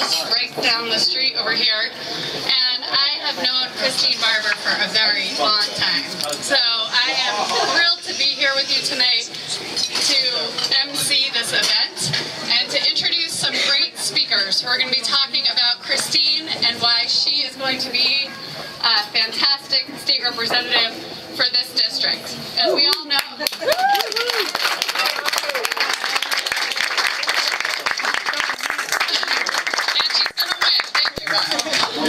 just right down the street over here. And I have known Christine Barber for a very long time. So I am thrilled to be here with you tonight to MC this event and to introduce some great speakers who are going to be talking about Christine and why she is going to be a fantastic state representative for this district. As we all know,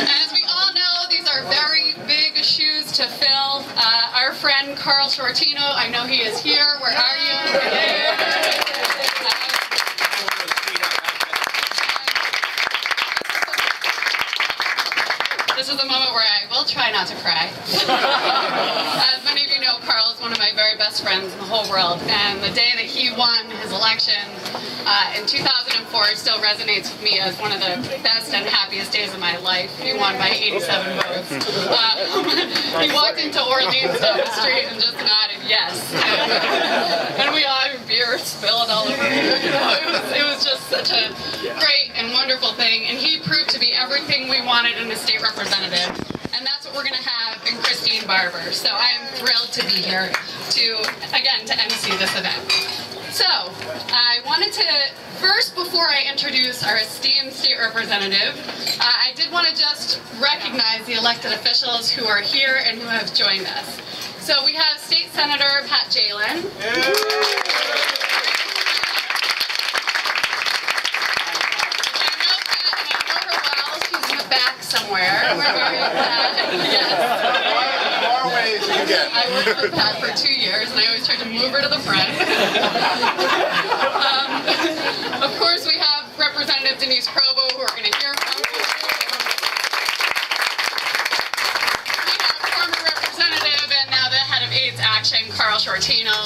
as we all know, these are very big shoes to fill. Our friend Carl Shortino, I know he is here. Where are you? This is a moment where I will try not to cry. As many of you know, Carl is one of my very best friends in the whole world, and the day that he won his election in 2004 still resonates with me as one of the best and happiest days of my life. He won by 87 votes. He walked into Orleans down the street and just nodded yes. And we all had beer spilled all over. It was just such a great and wonderful thing, and he proved to be everything we wanted in a state representative. And that's what we're going to have in Christine Barber. So I am thrilled to be here to MC this event. So I wanted to, first before I introduce our esteemed state representative, I did want to just recognize the elected officials who are here and who have joined us. So we have State Senator Pat Jalen. Back somewhere. Where are you, Pat? Yes. Far away as you can get. I worked with Pat for 2 years, and I always tried to move her to the front. Of course, we have Representative Denise Provost, who we're going to hear from. We have former Representative and now the head of AIDS Action, Carl Shortino.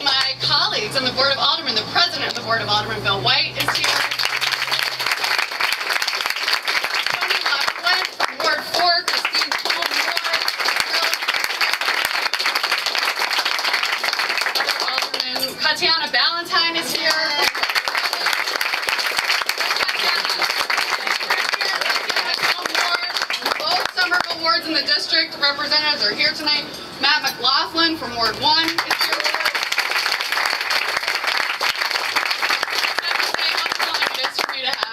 My colleagues on the Board of Aldermen, the President of the Board of Aldermen, Bill White, is here. Tony LaFlint from Ward 4, Christine Alderman Tatiana Ballantyne is here. Both Somerville wards in the district representatives are here tonight. Matt McLaughlin from Ward 1 is here.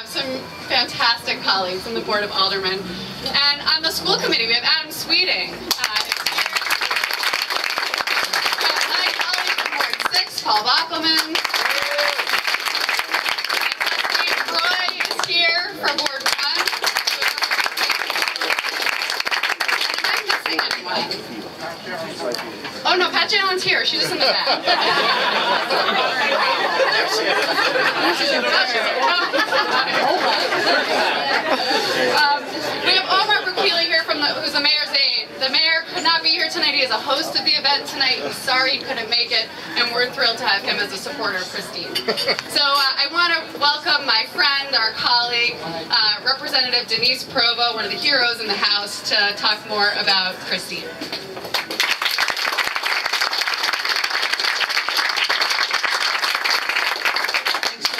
Some fantastic colleagues on the Board of Aldermen. And on the school committee, we have Adam Sweeting. My colleague from Ward 6, Paul Bockelman. Steve Roy is here from Ward 1. Am I missing anyone? Oh no, Pat Jalen's here. She's just in the back. We have Omar Bukili here who's the mayor's aide. The mayor could not be here tonight. He is a host of the event tonight. He's sorry he couldn't make it, and we're thrilled to have him as a supporter of Christine. So I want to welcome my friend, our colleague, Representative Denise Provost, one of the heroes in the House, to talk more about Christine.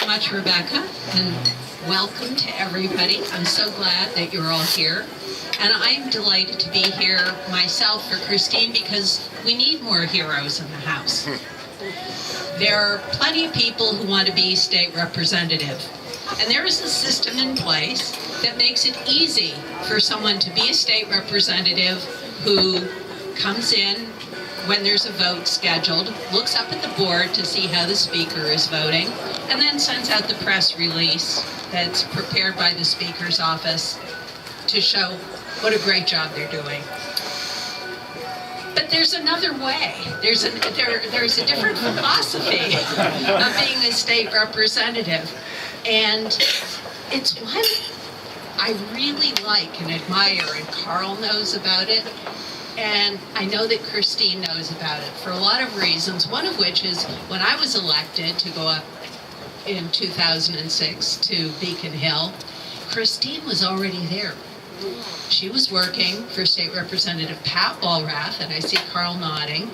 Much, Rebekah, and welcome to everybody. I'm so glad that you're all here, and I'm delighted to be here myself for Christine because we need more heroes in the House. There are plenty of people who want to be state representative, and there is a system in place that makes it easy for someone to be a state representative who comes in when there's a vote scheduled, looks up at the board to see how the speaker is voting, and then sends out the press release that's prepared by the speaker's office to show what a great job they're doing. But there's another way. There's a different philosophy of being a state representative, and it's one I really like and admire, and Carl knows about it. And I know that Christine knows about it for a lot of reasons, one of which is when I was elected to go up in 2006 to Beacon Hill, Christine was already there. She was working for State Representative Pat Walrath, and I see Carl nodding,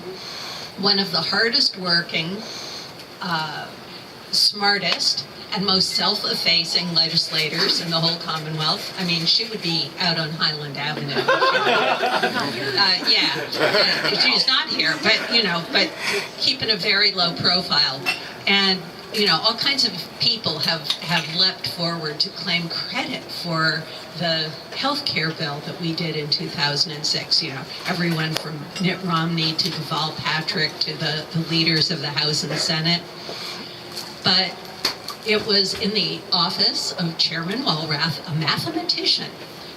one of the hardest working smartest and most self-effacing legislators in the whole Commonwealth. I mean, she would be out on Highland Avenue. She's not here, but keeping a very low profile. And, all kinds of people have leapt forward to claim credit for the health care bill that we did in 2006. Everyone from Mitt Romney to Deval Patrick to the leaders of the House and Senate. But it was in the office of Chairman Walrath, a mathematician,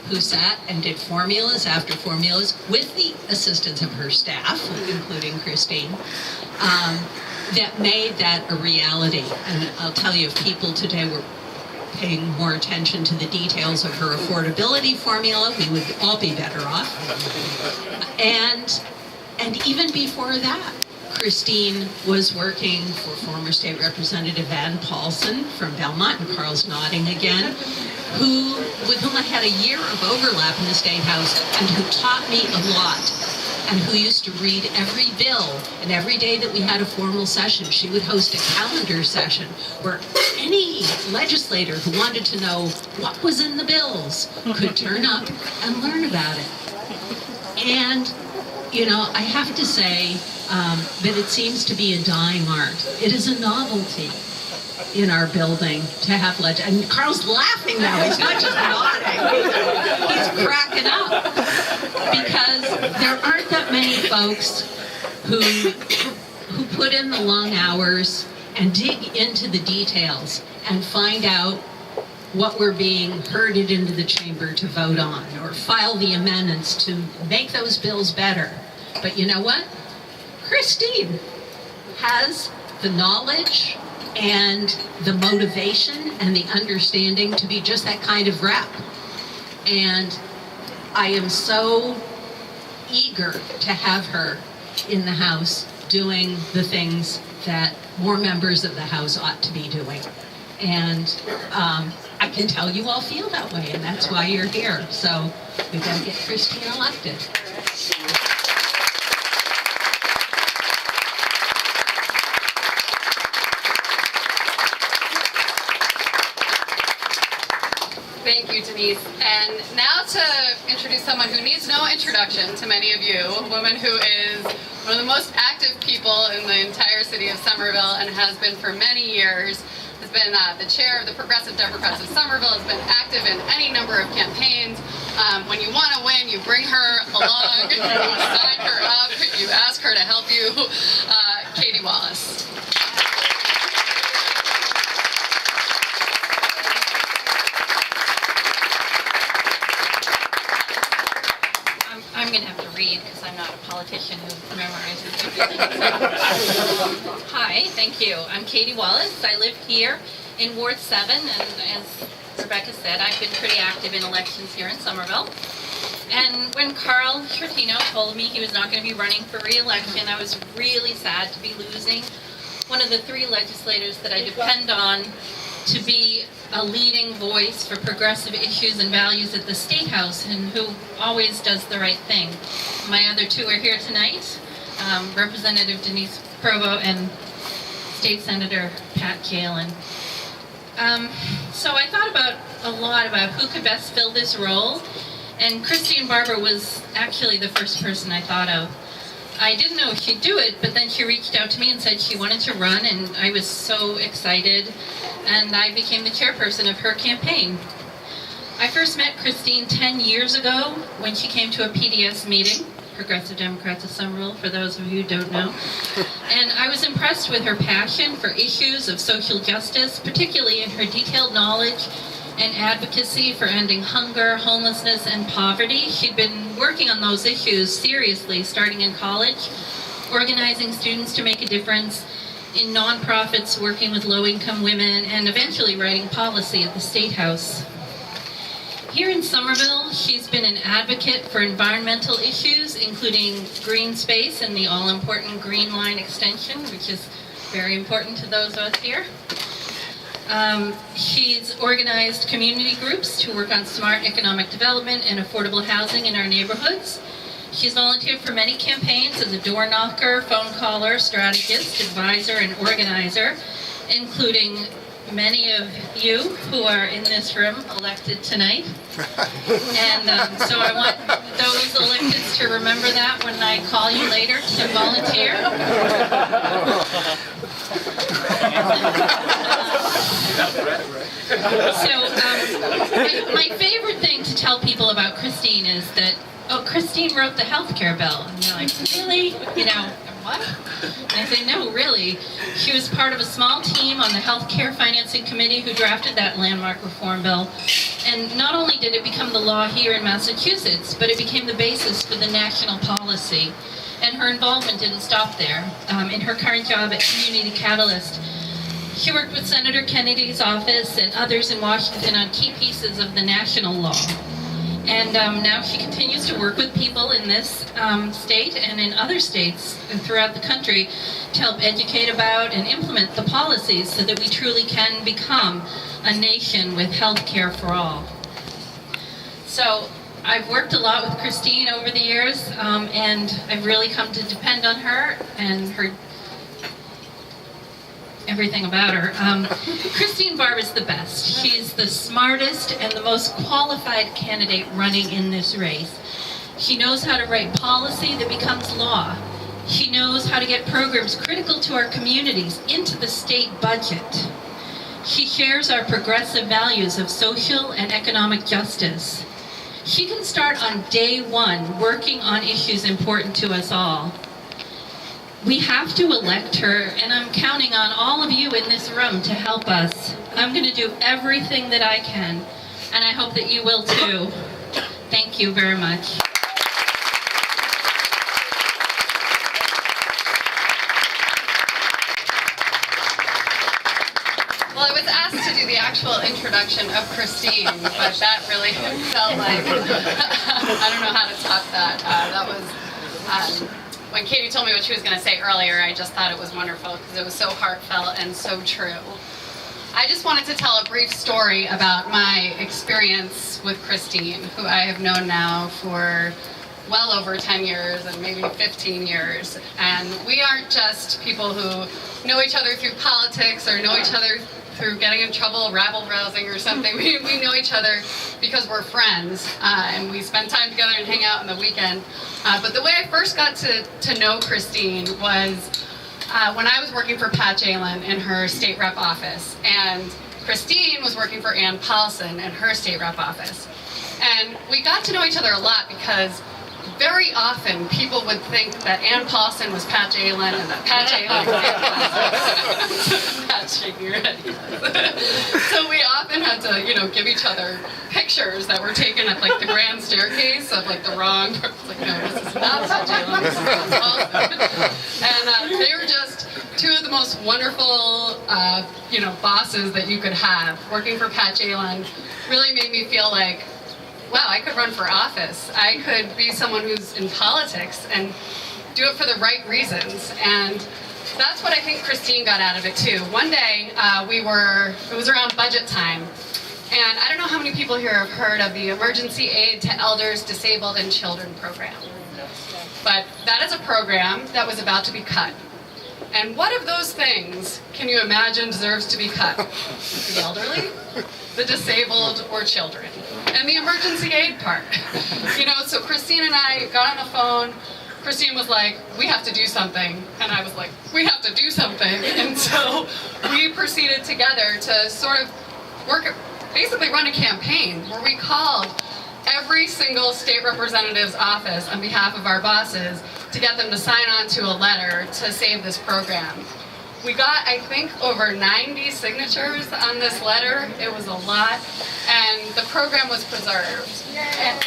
who sat and did formulas after formulas with the assistance of her staff, including Christine, that made that a reality. And I'll tell you, if people today were paying more attention to the details of her affordability formula, we would all be better off. And even before that, Christine was working for former State Representative Van Paulson from Belmont, and Carl's nodding again, with whom I had a year of overlap in the State House, and who taught me a lot, and who used to read every bill. And every day that we had a formal session, she would host a calendar session where any legislator who wanted to know what was in the bills could turn up and learn about it. And, I have to say that it seems to be a dying art. It is a novelty in our building to have and Carl's laughing now, he's not just nodding, he's cracking up, because there aren't that many folks who put in the long hours and dig into the details and find out what we're being herded into the chamber to vote on, or file the amendments to make those bills better. But you know what? Christine has the knowledge and the motivation and the understanding to be just that kind of rep. And I am so eager to have her in the House doing the things that more members of the House ought to be doing. And I can tell you all feel that way, and that's why you're here. So we've got to get Christine elected. Thank you, Denise. And now to introduce someone who needs no introduction to many of you, a woman who is one of the most active people in the entire city of Somerville and has been for many years, has been the chair of the Progressive Democrats of Somerville, has been active in any number of campaigns. When you want to win, you bring her along, you sign her up, you ask her to help you. Katie Wallace. I'm going to have to read because I'm not a politician who memorizes everything. Hi, thank you. I'm Katie Wallace. I live here in Ward 7, and as Rebekah said, I've been pretty active in elections here in Somerville. And when Carl Shortino told me he was not going to be running for re-election, I was really sad to be losing one of the three legislators that I depend on to be a leading voice for progressive issues and values at the State House, and who always does the right thing. My other two are here tonight, Representative Denise Provost and State Senator Pat Kalin. So I thought a lot about who could best fill this role, and Christine Barber was actually the first person I thought of. I didn't know if she'd do it, but then she reached out to me and said she wanted to run, and I was so excited, and I became the chairperson of her campaign. I first met Christine 10 years ago when she came to a PDS meeting, Progressive Democrats of Somerville, for those of you who don't know, and I was impressed with her passion for issues of social justice, particularly in her detailed knowledge and advocacy for ending hunger, homelessness, and poverty. She'd been working on those issues seriously starting in college, organizing students to make a difference in nonprofits, working with low-income women, and eventually writing policy at the State House. Here in Somerville, she's been an advocate for environmental issues, including green space and the all-important Green Line extension, which is very important to those of us here. She's organized community groups to work on smart economic development and affordable housing in our neighborhoods. She's volunteered for many campaigns as a door knocker, phone caller, strategist, advisor, and organizer, including many of you who are in this room elected tonight. And so I want those electeds to remember that when I call you later to volunteer. So my favorite thing to tell people about Christine is that, oh, Christine wrote the healthcare bill. And they're like, really? You know, what? And I say, no, really. She was part of a small team on the Healthcare Financing Committee who drafted that landmark reform bill. And not only did it become the law here in Massachusetts, but it became the basis for the national policy. And her involvement didn't stop there. In her current job at Community Catalyst, she worked with Senator Kennedy's office and others in Washington on key pieces of the national law. And now she continues to work with people in this state and in other states and throughout the country to help educate about and implement the policies so that we truly can become a nation with health care for all. So I've worked a lot with Christine over the years, and I've really come to depend on her and her everything about her. Christine Barber is the best. She's the smartest and the most qualified candidate running in this race. She knows how to write policy that becomes law. She knows how to get programs critical to our communities into the state budget. She shares our progressive values of social and economic justice. She can start on day one working on issues important to us all. We have to elect her, and I'm counting on all of you in this room to help us. I'm going to do everything that I can, and I hope that you will too. Thank you very much. Well, I was asked to do the actual introduction of Christine, but that really felt like, I don't know how to top that. That was, when Katie told me what she was going to say earlier, I just thought it was wonderful because it was so heartfelt and so true. I just wanted to tell a brief story about my experience with Christine, who I have known now for well over 10 years and maybe 15 years. And we aren't just people who know each other through politics or know each other through getting in trouble, rabble-rousing or something. We know each other because we're friends, and we spend time together and hang out on the weekend. But the way I first got to know Christine was when I was working for Pat Jalen in her state rep office, and Christine was working for Ann Paulson in her state rep office. And we got to know each other a lot because very often people would think that Ann Paulson was Pat Jalen and that Pat Jalen was Ann Paulson. Pat's shaking your head. So we often had to, give each other pictures that were taken at like the grand staircase of like the wrong, like, no, this is not Pat Jalen, this is Ann Paulson. And they were just two of the most wonderful, bosses that you could have. Working for Pat Jalen really made me feel like, wow, I could run for office. I could be someone who's in politics and do it for the right reasons. And that's what I think Christine got out of it too. One day, it was around budget time. And I don't know how many people here have heard of the Emergency Aid to Elders, Disabled, and Children program. But that is a program that was about to be cut. And what of those things can you imagine deserves to be cut? The elderly, the disabled, or children? And the emergency aid part. So Christine and I got on the phone. Christine was like, we have to do something. And I was like, we have to do something. And so we proceeded together to sort of basically run a campaign where we called every single state representative's office on behalf of our bosses to get them to sign on to a letter to save this program. We got, I think, over 90 signatures on this letter. It was a lot, and the program was preserved. And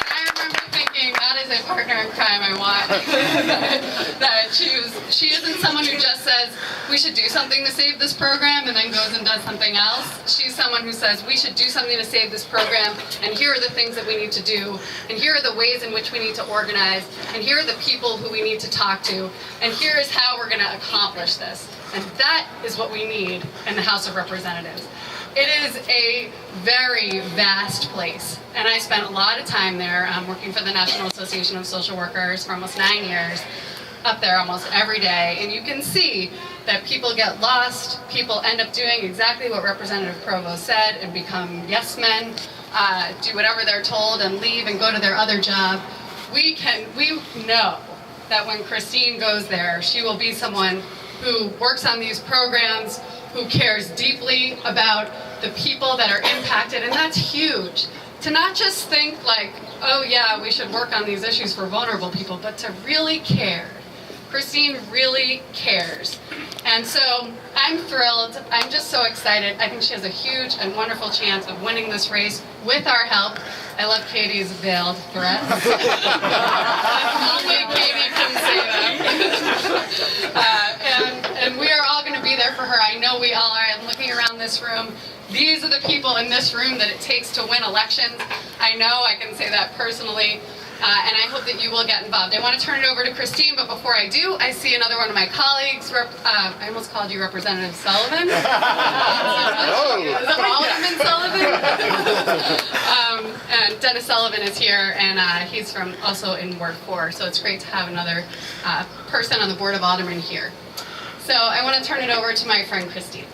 I remember thinking, that is a partner in crime I want. That she isn't someone who just says, we should do something to save this program, and then goes and does something else. She's someone who says, we should do something to save this program, and here are the things that we need to do, and here are the ways in which we need to organize, and here are the people who we need to talk to, and here is how we're going to accomplish this. And that is what we need in the House of Representatives. It is a very vast place, and I spent a lot of time there working for the National Association of Social Workers for almost 9 years, up there almost every day, and you can see that people get lost, people end up doing exactly what Representative Provost said and become yes men, do whatever they're told and leave and go to their other job. We know that when Christine goes there, she will be someone who works on these programs, who cares deeply about the people that are impacted, and that's huge. To not just think like, oh yeah, we should work on these issues for vulnerable people, but to really care. Christine really cares. And so I'm thrilled. I'm just so excited. I think she has a huge and wonderful chance of winning this race with our help. I love Katie's veiled threats. Only Katie can say them. And we are all going to be there for her. I know we all are. I'm looking around this room. These are the people in this room that it takes to win elections. I know I can say that personally. And I hope that you will get involved. I want to turn it over to Christine, but before I do, I see another one of my colleagues. I almost called you Representative Sullivan. Is it Alderman Sullivan? And Dennis Sullivan is here, and he's from also in Ward 4, so it's great to have another person on the Board of Aldermen here. So I want to turn it over to my friend Christine.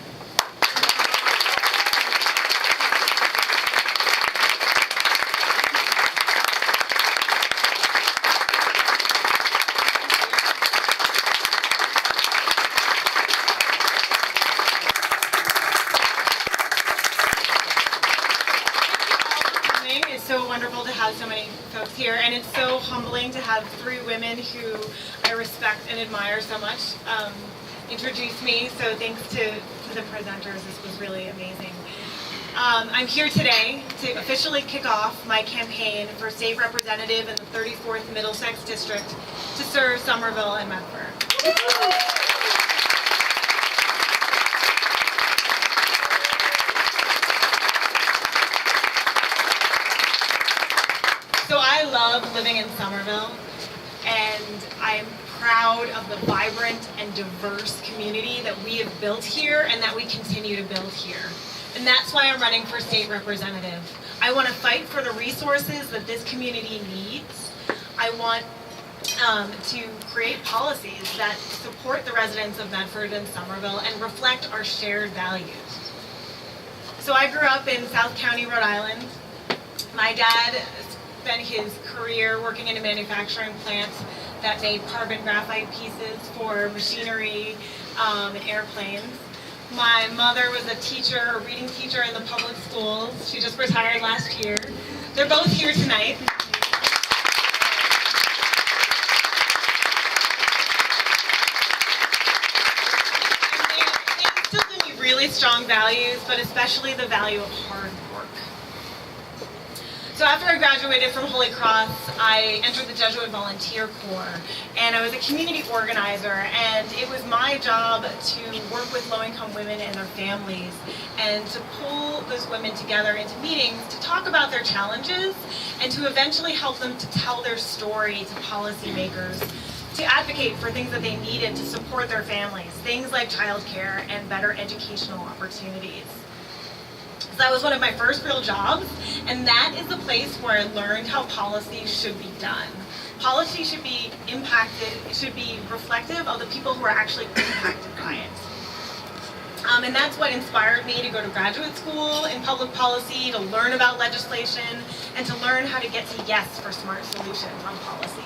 So wonderful to have so many folks here, and it's so humbling to have three women who I respect and admire so much introduce me, so thanks to the presenters. This was really amazing. I'm here today to officially kick off my campaign for state representative in the 34th Middlesex District to serve Somerville and Medford. So I love living in Somerville, and I'm proud of the vibrant and diverse community that we have built here and that we continue to build here. And that's why I'm running for state representative. I want to fight for the resources that this community needs. I want to create policies that support the residents of Medford and Somerville and reflect our shared values. So I grew up in South County, Rhode Island. My dad spent his career working in a manufacturing plant that made carbon graphite pieces for machinery and airplanes. My mother was a teacher, a reading teacher in the public schools. She just retired last year. They're both here tonight. They instilled in me really strong values, but especially the value of hard work. So after I graduated from Holy Cross, I entered the Jesuit Volunteer Corps, and I was a community organizer, and it was my job to work with low-income women and their families, and to pull those women together into meetings to talk about their challenges, and to eventually help them to tell their story to policymakers, to advocate for things that they needed to support their families, things like childcare and better educational opportunities. So that was one of my first real jobs, and that is the place where I learned how policy should be done. Policy should be impacted, it should be reflective of the people who are actually impacted by it. And that's what inspired me to go to graduate school in public policy, to learn about legislation, and to learn how to get to yes for smart solutions on policy.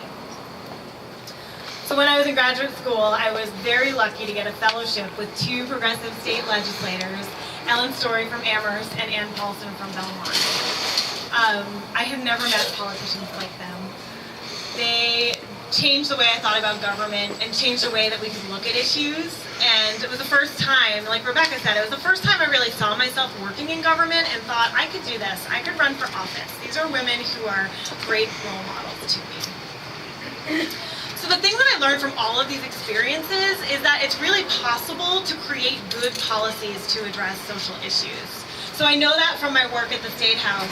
So when I was in graduate school, I was very lucky to get a fellowship with two progressive state legislators, Ellen Story from Amherst and Ann Paulson from Belmont. I have never met politicians like them. They changed the way I thought about government and changed the way that we could look at issues. And it was the first time, like Rebekah said, it was the first time I really saw myself working in government and thought, I could do this. I could run for office. These are women who are great role models to me. So the thing that I learned from all of these experiences is that it's really possible to create good policies to address social issues. So I know that from my work at the State House.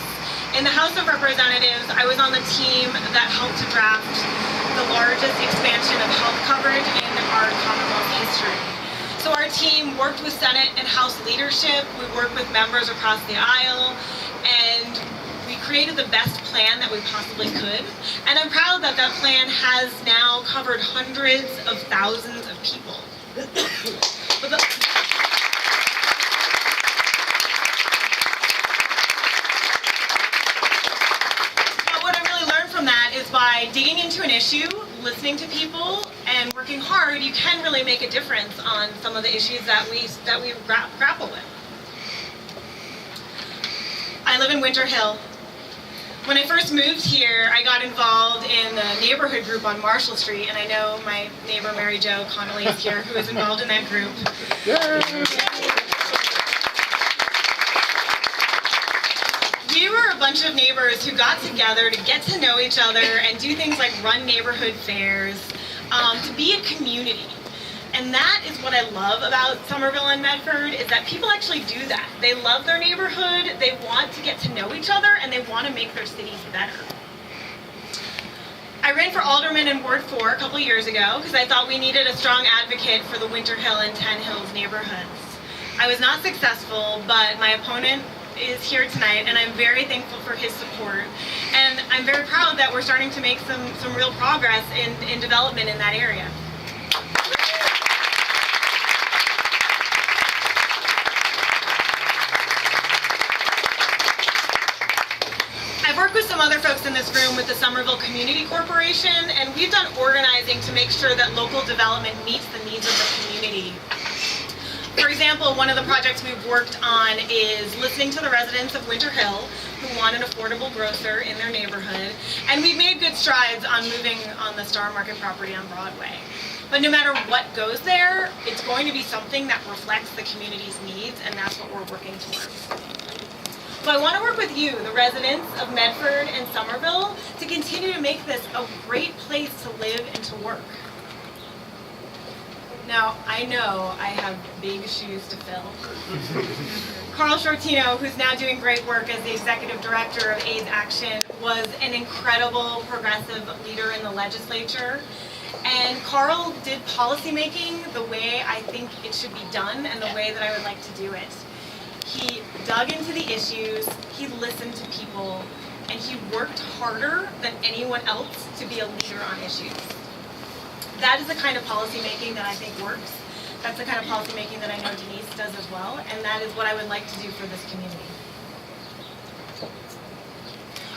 In the House of Representatives, I was on the team that helped to draft the largest expansion of health coverage in our Commonwealth history. So our team worked with Senate and House leadership, we worked with members across the aisle, and we created the best plan that we possibly could. And I'm proud that that plan has now covered hundreds of thousands of people. But what I really learned from that is by digging into an issue, listening to people, and working hard, you can really make a difference on some of the issues that we grapple with. I live in Winter Hill. When I first moved here, I got involved in the neighborhood group on Marshall Street, and I know my neighbor Mary Jo Connolly is here, who is involved in that group. We were a bunch of neighbors who got together to get to know each other and do things like run neighborhood fairs, to be a community. And that is what I love about Somerville and Medford, is that people actually do that. They love their neighborhood, they want to get to know each other, and they want to make their cities better. I ran for alderman in Ward 4 a couple years ago because I thought we needed a strong advocate for the Winter Hill and Ten Hills neighborhoods. I was not successful, but my opponent is here tonight, and I'm very thankful for his support. And I'm very proud that we're starting to make some real progress in development in that area. I've worked with some other folks in this room with the Somerville Community Corporation, and we've done organizing to make sure that local development meets the needs of the community. For example, one of the projects we've worked on is listening to the residents of Winter Hill who want an affordable grocer in their neighborhood, and we've made good strides on moving on the Star Market property on Broadway. But no matter what goes there, it's going to be something that reflects the community's needs, and that's what we're working towards. So I want to work with you, the residents of Medford and Somerville, to continue to make this a great place to live and to work. Now, I know I have big shoes to fill. Carl Shortino, who's now doing great work as the Executive Director of AIDS Action, was an incredible progressive leader in the legislature. And Carl did policymaking the way I think it should be done and the way that I would like to do it. He dug into the issues, he listened to people, and he worked harder than anyone else to be a leader on issues. That is the kind of policymaking that I think works. That's the kind of policymaking that I know Denise does as well, and that is what I would like to do for this community.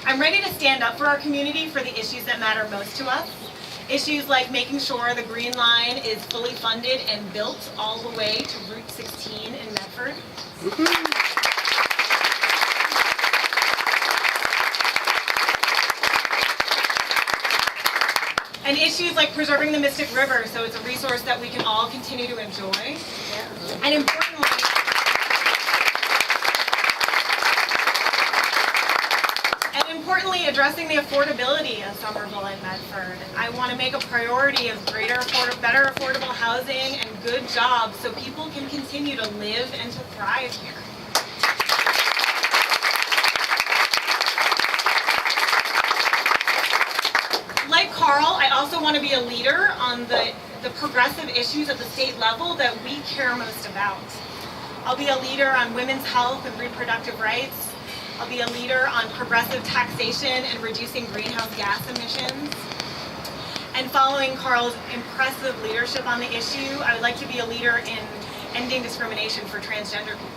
I'm ready to stand up for our community for the issues that matter most to us. Issues like making sure the Green Line is fully funded and built all the way to Route 16 in Medford. And issues like preserving the Mystic River so it's a resource that we can all continue to enjoy. And importantly, addressing the affordability of Somerville and Medford. I want to make a priority of better affordable housing and good jobs so people can continue to live and to thrive here. Like Carl, I also want to be a leader on the progressive issues at the state level that we care most about. I'll be a leader on women's health and reproductive rights. I'll be a leader on progressive taxation and reducing greenhouse gas emissions. And following Carl's impressive leadership on the issue, I would like to be a leader in ending discrimination for transgender people.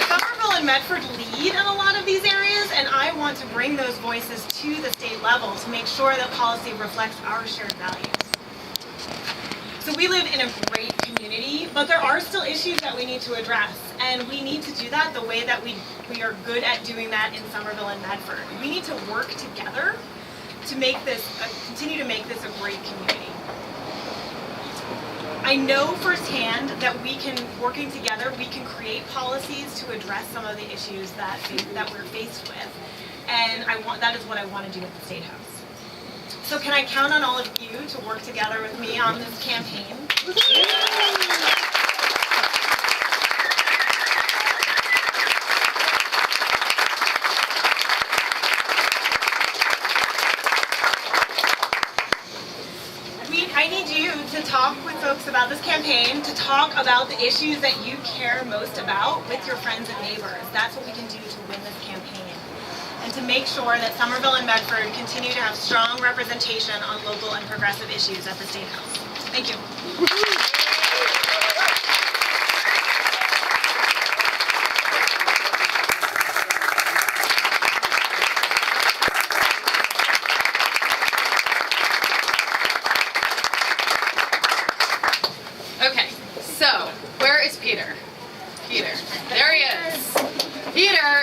Somerville and Medford lead in a lot of these areas, and I want to bring those voices to the state level to make sure that policy reflects our shared values. So we live in a great community, but there are still issues that we need to address, and we need to do that the way that we are good at doing that in Somerville and Medford. We need to work together to make this, continue to make this a great community. I know firsthand that working together, we can create policies to address some of the issues that we're faced with, and that is what I want to do at the State House. So can I count on all of you to work together with me on this campaign? campaign to talk about the issues that you care most about with your friends and neighbors. That's what we can do to win this campaign. And to make sure that Somerville and Medford continue to have strong representation on local and progressive issues at the State House. Thank you. Okay, so where is Peter? Peter, there he is. Peter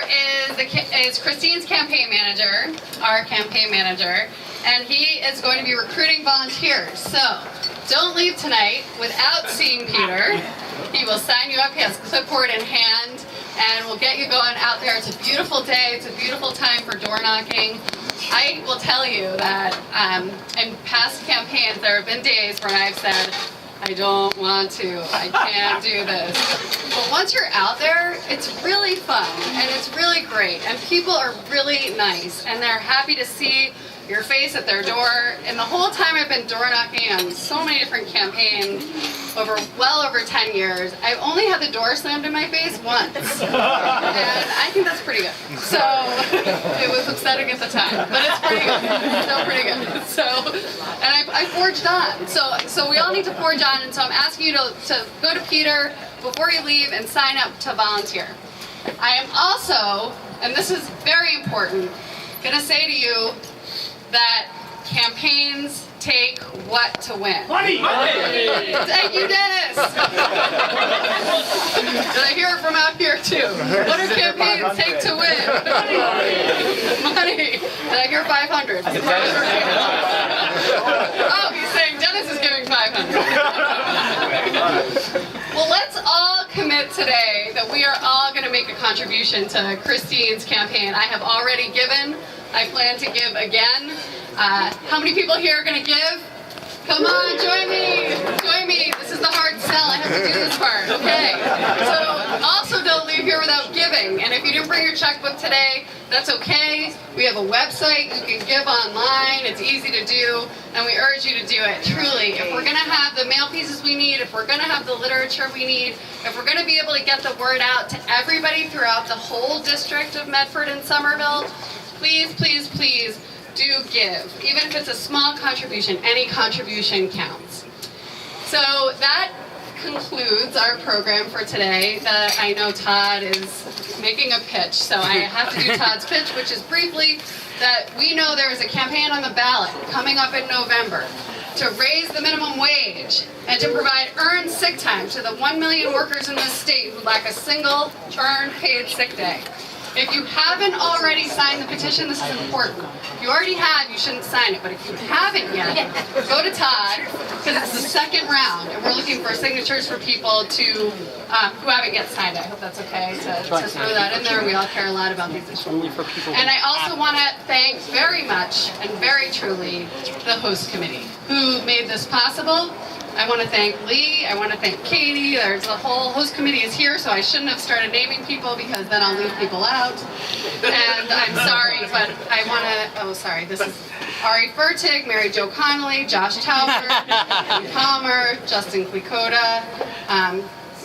is Christine's campaign manager, our campaign manager, and he is going to be recruiting volunteers. So don't leave tonight without seeing Peter. He will sign you up. He has clipboard in hand, and we'll get you going out there. It's a beautiful day. It's a beautiful time for door knocking. I will tell you that in past campaigns, there have been days when I've said, I don't want to, I can't do this. But once you're out there, it's really fun and it's really great. And people are really nice and they're happy to see your face at their door. And the whole time I've been door knocking on so many different campaigns, well over 10 years, I've only had the door slammed in my face once. And I think that's pretty good. So it was upsetting at the time, but it's pretty good. It's still pretty good. So, and I forged on. So we all need to forge on, and so I'm asking you to go to Peter before you leave and sign up to volunteer. I am also, and this is very important, going to say to you that campaigns take what to win? Money! Thank you, Dennis! Did I hear it from out here too? What do campaigns take to win? Money! Did I hear 500? Oh, he's saying Dennis is giving 500. Well, let's all commit today that we are all going to make a contribution to Christine's campaign. I have already given. I plan to give again. How many people here are going to give? Come on, join me. Join me. This is the hard sell. I have to do this part. Okay. So also don't leave here without giving. And if you didn't bring your checkbook today, that's okay. We have a website. You can give online. It's easy to do. And we urge you to do it. Truly. If we're going to have the mail pieces we need, if we're going to have the literature we need, if we're going to be able to get the word out to everybody throughout the whole district of Medford and Somerville, please, please, please, do give. Even if it's a small contribution, any contribution counts. So that concludes our program for today. I know Todd is making a pitch, so I have to do Todd's pitch, which is briefly that we know there is a campaign on the ballot coming up in November to raise the minimum wage and to provide earned sick time to the 1 million workers in this state who lack a single earned paid sick day. If you haven't already signed the petition, this is important. If you already have, you shouldn't sign it. But if you haven't yet, go to Todd, because it's the second round, and we're looking for signatures for people who haven't yet signed it. I hope that's okay to throw that in there. We all care a lot about these issues. And I also want to thank very much and very truly the host committee who made this possible. I want to thank Lee, I want to thank Katie, the whole host committee is here, so I shouldn't have started naming people because then I'll leave people out. And I'm sorry, but I want to, this is Ari Fertig, Mary Jo Connolly, Josh Talbert, Ian Palmer, Justin Quicota,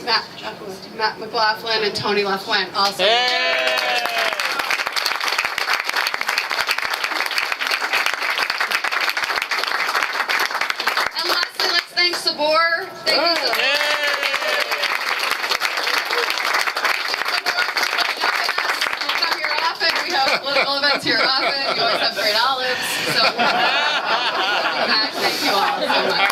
Matt McLaughlin, and Tony LaFuente also. Thanks, Sabur. Thank you, Sabur. We'll come here often. We have political events here often. You always have great olives. So, thank you all so much.